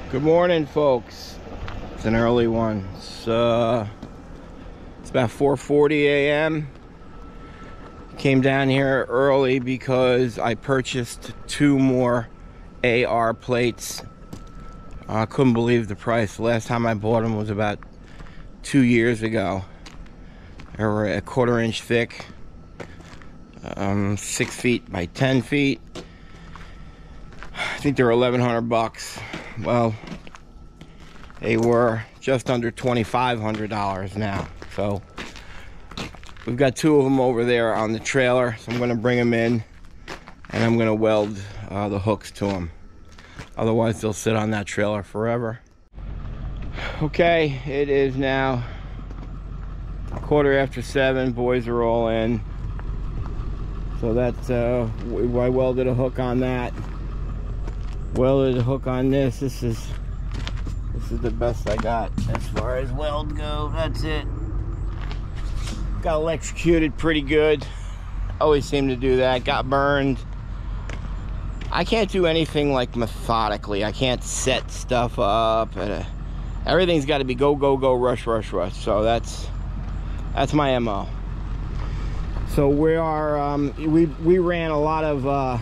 Good morning, folks. It's an early one. It's about 4:40 a.m. Came down here early because I purchased 2 more AR plates. I couldn't believe the price. The last time I bought them was about 2 years ago. They were a 1/4 inch thick, 6 feet by 10 feet. I think they're $1,100. Well, they were just under $2,500 now. So we've got 2 of them over there on the trailer. So I'm going to bring them in and I'm going to weld the hooks to them. Otherwise they'll sit on that trailer forever. Okay, it is now 7:15. Boys are all in. So that's I welded a hook on that. Welded a hook on this. This is the best I got as far as weld go. That's it. Got electrocuted pretty good. Always seem to do that. Got burned. I can't do anything like methodically. I can't set stuff up. Everything's got to be go, go, go, rush, rush, rush. So that's my MO. So we are we ran a lot of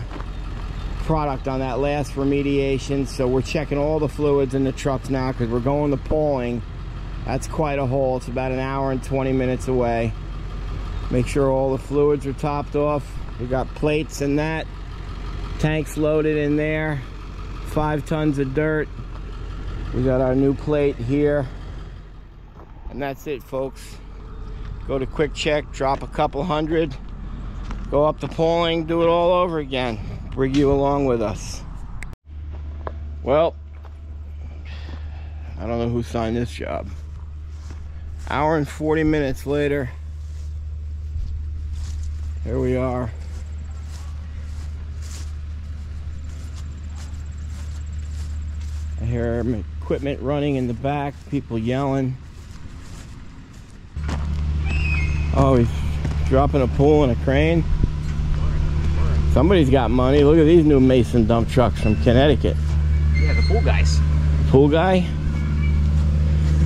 product on that last remediation, so we're checking all the fluids in the trucks now because we're going to pulling. That's quite a haul. It's about an hour and 20 minutes away. Make sure all the fluids are topped off. We got plates and that, tanks loaded in there, 5 tons of dirt. We got our new plate here, and that's it, folks. Go to quick check, drop a couple hundred, go up to pulling, do it all over again. Bring you along with us. Well, I don't know who signed this job. Hour and 40 minutes later, here we are. I hear equipment running in the back, people yelling. Oh, he's dropping a pool in a crane. Somebody's got money. Look at these new Mason dump trucks from Connecticut. Yeah, the pool guys. Pool guy?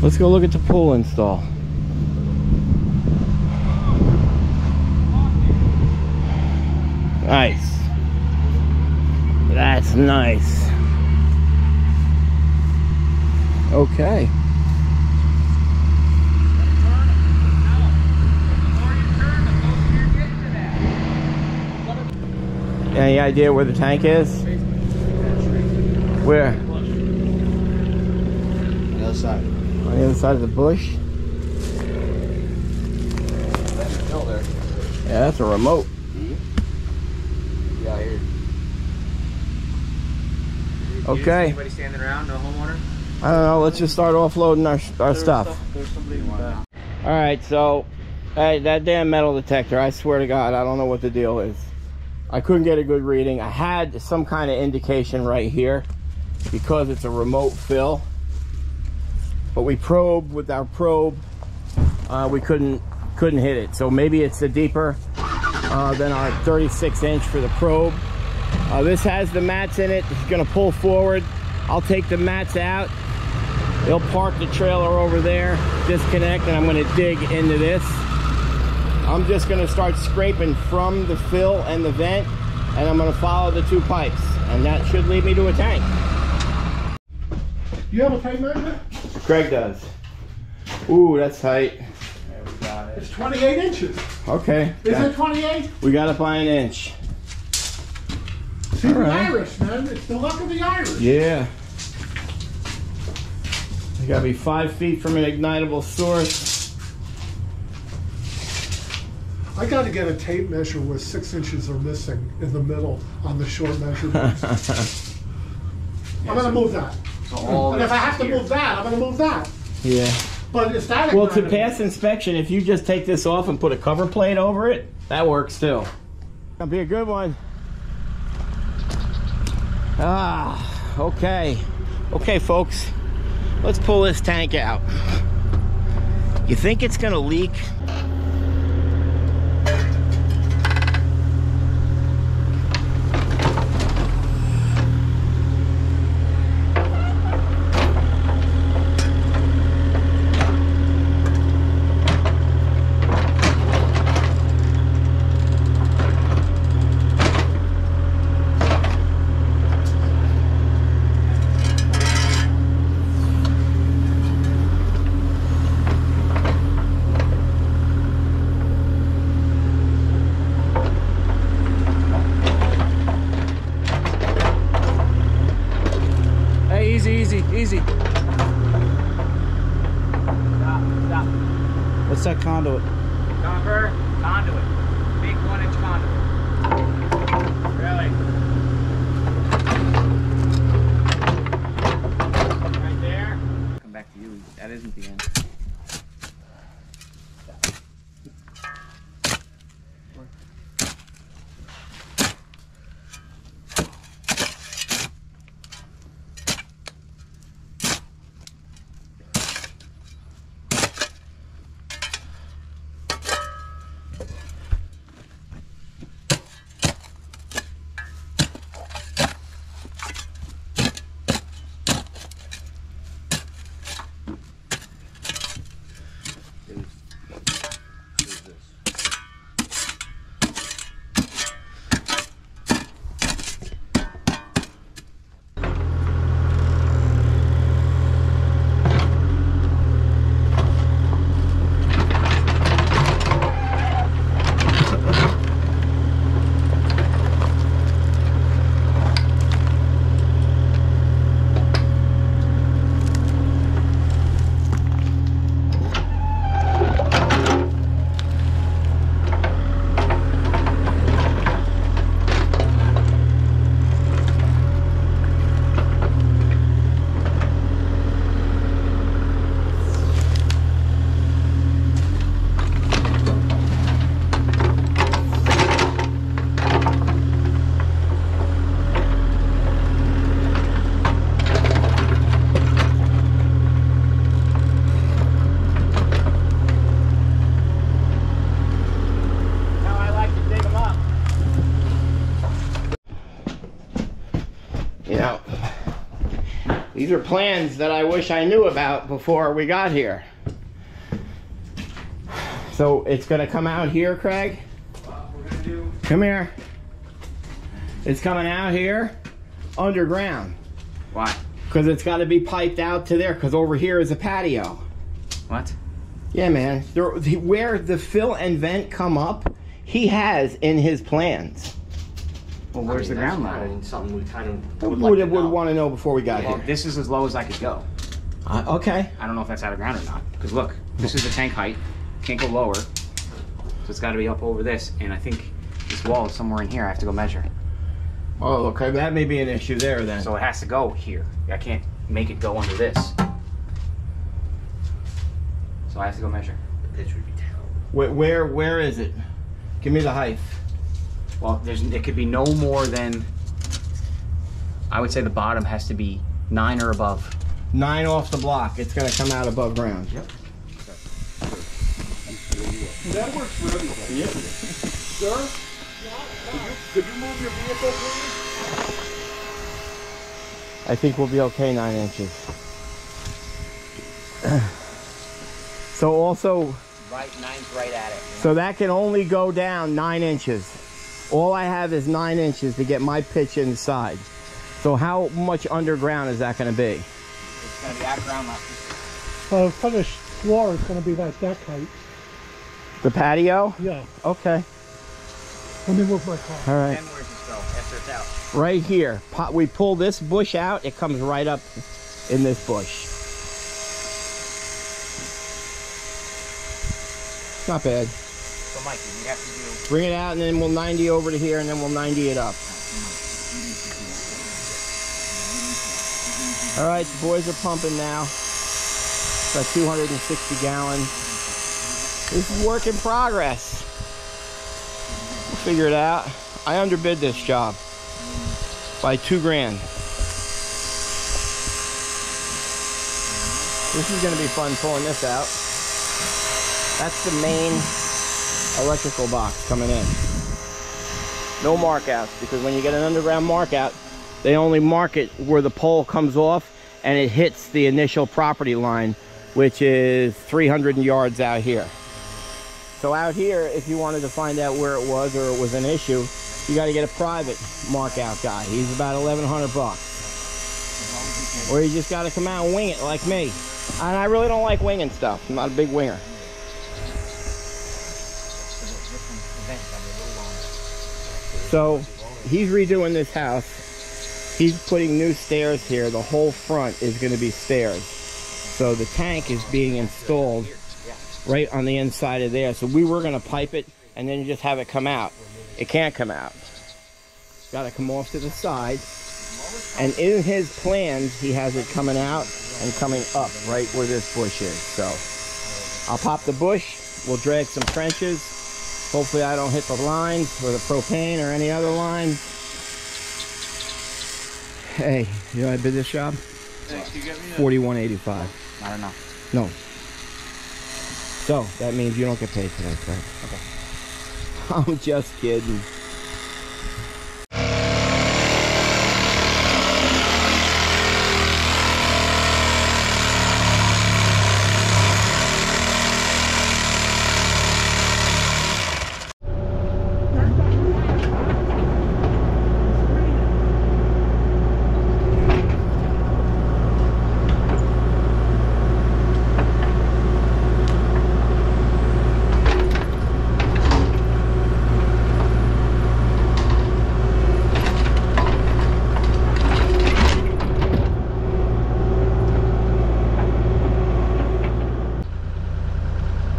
Let's go look at the pool install. Nice. That's nice. Okay. Any idea where the tank is? Where? On the other side. On the other side of the bush? That's the hill there. Yeah, that's a remote. Yeah, here. Okay. Anybody standing around? No homeowner? I don't know. Let's just start offloading our stuff. There's somebody in the back. All right, so hey, that damn metal detector, I swear to God, I don't know what the deal is. I couldn't get a good reading. I had some kind of indication right here because it's a remote fill, but we probed with our probe. We couldn't hit it. So maybe it's a deeper than our 36 inch for the probe. This has the mats in it. It's gonna pull forward. I'll take the mats out. They'll park the trailer over there, disconnect, and I'm gonna dig into this. I'm just gonna start scraping from the fill and the vent, and I'm gonna follow the 2 pipes, and that should lead me to a tank. You have a tape measure? Craig does. Ooh, that's tight. There we got it. It's 28 inches. Okay. Is it 28? We got it by an inch. See, All the right. Irish, man. It's the luck of the Irish. Yeah. You gotta be 5 feet from an ignitable source. I got to get a tape measure where 6 inches are missing in the middle on the short measurements. I'm going to move that. So And if I have to move that, I'm going to move that. Yeah. But is that Well, to ignitable? pass inspection, if you just take this off and put a cover plate over it, that works too. That'll be a good one. Ah, okay. Okay, folks. Let's pull this tank out. You think it's gonna leak? easy, easy. Stop, stop. What's that conduit? Convert, conduit. Big 1-inch conduit. Really? Right there. Come back to you. That isn't the end. You know, these are plans that I wish I knew about before we got here. So it's gonna come out here, Craig? What we're gonna do? Come here. It's coming out here underground. Why? Because it's got to be piped out to there, because over here is a patio. What? Yeah, man. Where the fill and vent come up, he has in his plans. Well, where's the ground level? Something we kind of Would would want to know before we got Well, here. this is as low as I could go. Okay. I don't know if that's out of ground or not. Because look, this is the tank height. Can't go lower. So it's got to be up over this. And I think this wall is somewhere in here. I have to go measure. Oh, okay. That may be an issue there then. So it has to go here. I can't make it go under this. So I have to go measure. the pitch would be terrible. Where is it? Give me the height. Well, it could be no more than, I would say the bottom has to be 9 or above. 9 off the block. It's going to come out above ground. Yep. That works for everybody. Yep. Sir? Could you move your vehicle, please? I think we'll be okay 9 inches. So also, Right, 9's right at it. so that can only go down 9 inches. All I have is 9 inches to get my pitch inside. So how much underground is that going to be? It's going to be at ground level. Finished floor is going to be that deck height. The patio? Yeah. Okay. Let me move my car. All right. Then where's this go after it's out? Right here. We pull this bush out, it comes right up in this bush. Not bad. So Mikey, we have to do... Bring it out and then we'll 90 over to here and then we'll 90 it up. All right, the boys are pumping now. About 260 gallon. This is work in progress. We'll figure it out. I underbid this job by $2 grand. This is going to be fun pulling this out. That's the main electrical box coming in. No mark outs, because when you get an underground mark out, they only mark it where the pole comes off and it hits the initial property line, which is 300 yards out here. So out here, if you wanted to find out where it was or it was an issue, you got to get a private mark out guy. He's about 1,100 bucks. Or you just got to come out and wing it like me. And I really don't like winging stuff. I'm not a big winger. So he's redoing this house. He's putting new stairs here. The whole front is going to be stairs. So the tank is being installed right on the inside of there. So we were going to pipe it and then just have it come out. It can't come out. Got to come off to the side. And in his plans, he has it coming out and coming up right where this bush is. So I'll pop the bush. We'll drag some trenches. Hopefully I don't hit the lines or the propane or any other line. Hey, you know I bid this job? Thanks, you get me $41.85. Not enough. No. So that means you don't get paid today, Craig. Okay. I'm just kidding.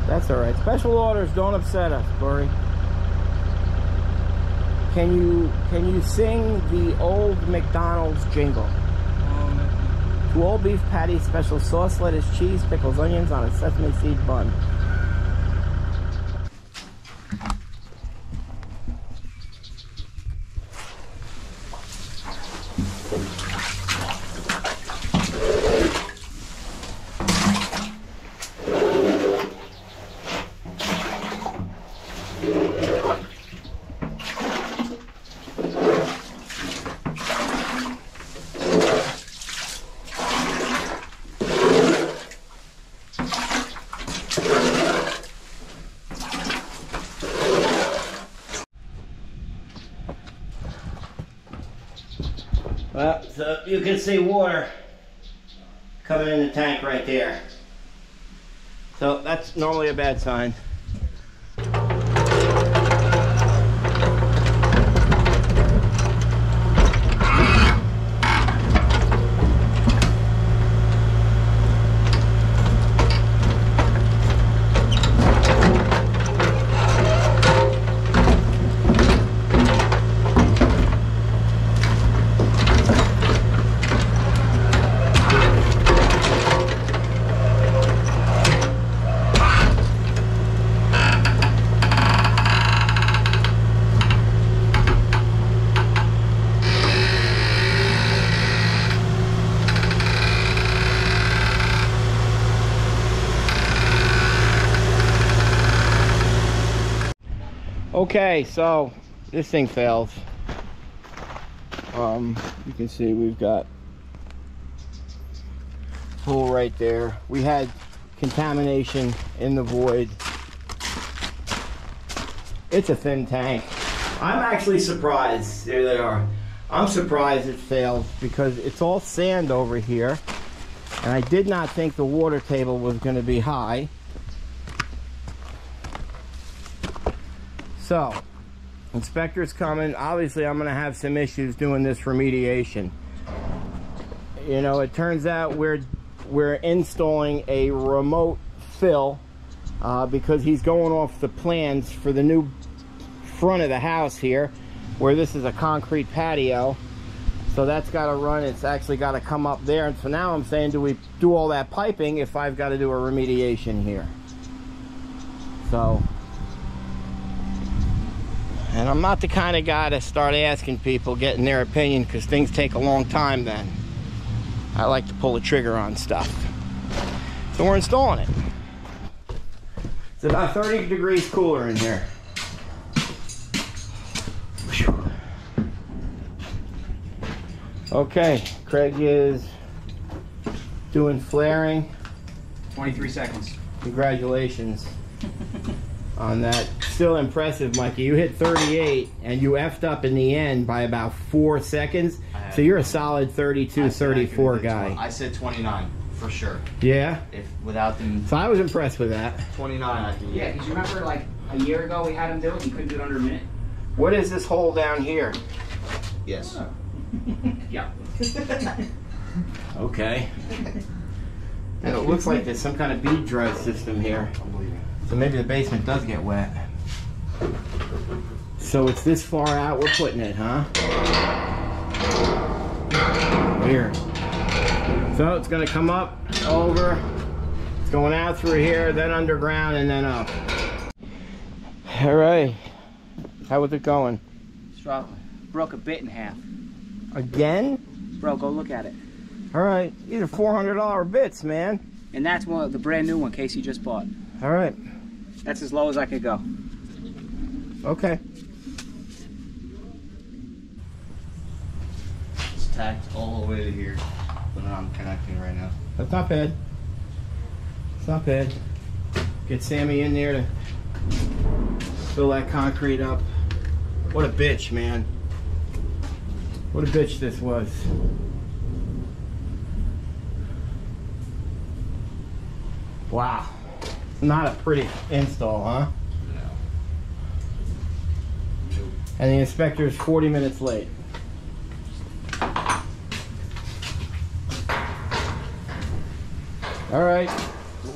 That's all right. Special orders don't upset us, Corey. Can you sing the old McDonald's jingle? Two all beef patties, special sauce, lettuce, cheese, pickles, onions on a sesame seed bun. Well, so you can see water coming in the tank right there. So that's normally a bad sign. Okay, so this thing fails. You can see we've got hole right there. We had contamination in the void. It's a thin tank. I'm actually surprised. There they are. I'm surprised it failed because it's all sand over here, and I did not think the water table was going to be high. So, inspector's coming. Obviously, I'm going to have some issues doing this remediation. You know, it turns out we're installing a remote fill because he's going off the plans for the new front of the house here, where this is a concrete patio. So that's got to run. It's actually got to come up there. And so now I'm saying, do we do all that piping if I've got to do a remediation here? So... And I'm not the kind of guy to start asking people, getting their opinion, because things take a long time then. I like to pull the trigger on stuff. So we're installing it. It's about 30 degrees cooler in here. Okay, Craig is doing flaring. 23 seconds. Congratulations on that. Still impressive, Mikey. You hit 38 and you effed up in the end by about 4 seconds. So you're a solid 32, 34 guy. I said 29 for sure. Yeah? If without them. So I was impressed with that. 29, I can. Yeah, because you remember like a year ago we had him do it, he couldn't do it under a minute. What is this hole down here? Yes. Yeah. Okay. And it looks like there's some kind of bead dry system here. So maybe the basement does get wet. So it's this far out we're putting it, huh? Weird. So it's gonna come up, over, it's going out through here, then underground, and then up. All right. How was it going? Struggling. Broke a bit in half. Again? Bro, go look at it. All right. These are $400 bits, man. And that's one, the brand new one Casey just bought. All right. That's as low as I could go. Okay. It's tacked all the way to here, but I'm connecting right now. That's not bad. It's not bad. Get Sammy in there to fill that concrete up. What a bitch, man. What a bitch this was. Wow. Not a pretty install, huh? No. And the inspector is 40 minutes late. All right,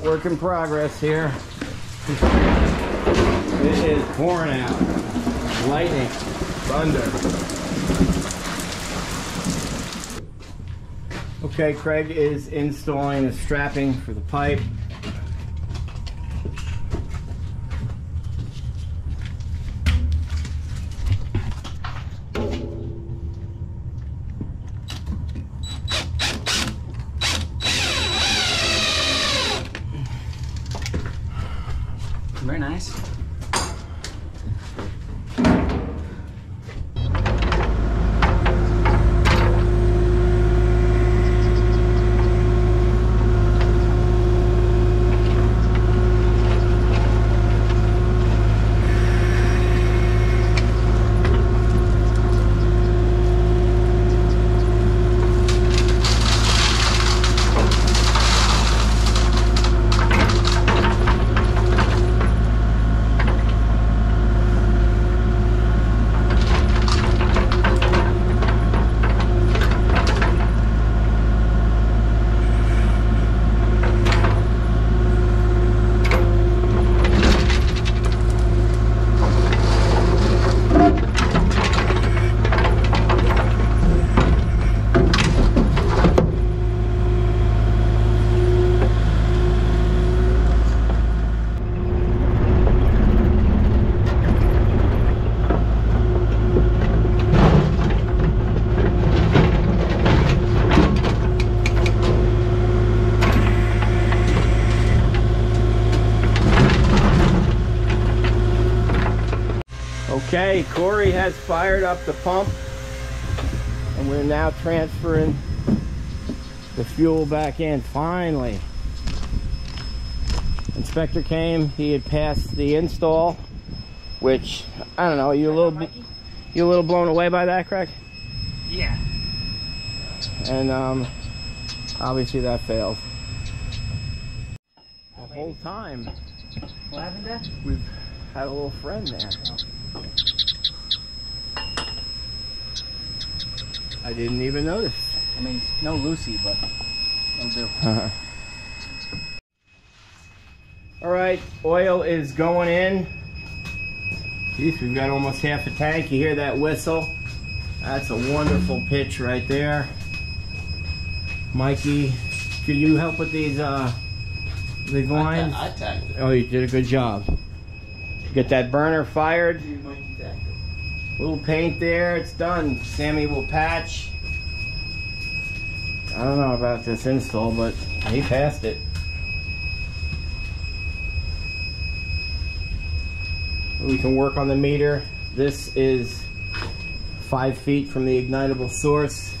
work in progress here. It is pouring out. Lightning, thunder. Okay, Craig is installing the strapping for the pipe. Very nice. Okay, Corey has fired up the pump and we're now transferring the fuel back in, finally. Inspector came, he had passed the install, which, I don't know, you a little blown away by that, Craig? Yeah. And obviously that failed. The whole time What happened there? we've had a little friend there. I didn't even notice. I mean, it's no Lucy, but it'll do. All right, oil is going in. Jeez, we've got almost half a tank. You hear that whistle? That's a wonderful pitch right there. Mikey, could you help with these lines? I tagged it. Oh, you did a good job. Get that burner fired. Little paint there, it's done. Sammy will patch. I don't know about this install, but he passed it. We can work on the meter. This is 5 feet from the ignitable source.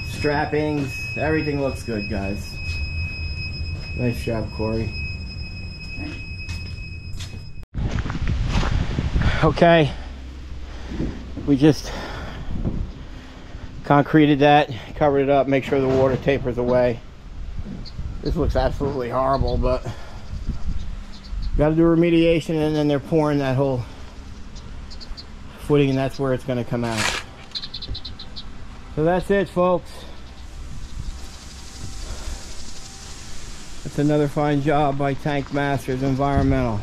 Strappings, everything looks good, guys. Nice job, Corey. Okay, we just concreted that, covered it up, make sure the water tapers away. This looks absolutely horrible, but got to do remediation, and then they're pouring that whole footing, and that's where it's going to come out. So that's it, folks. That's another fine job by Tank Masters Environmental.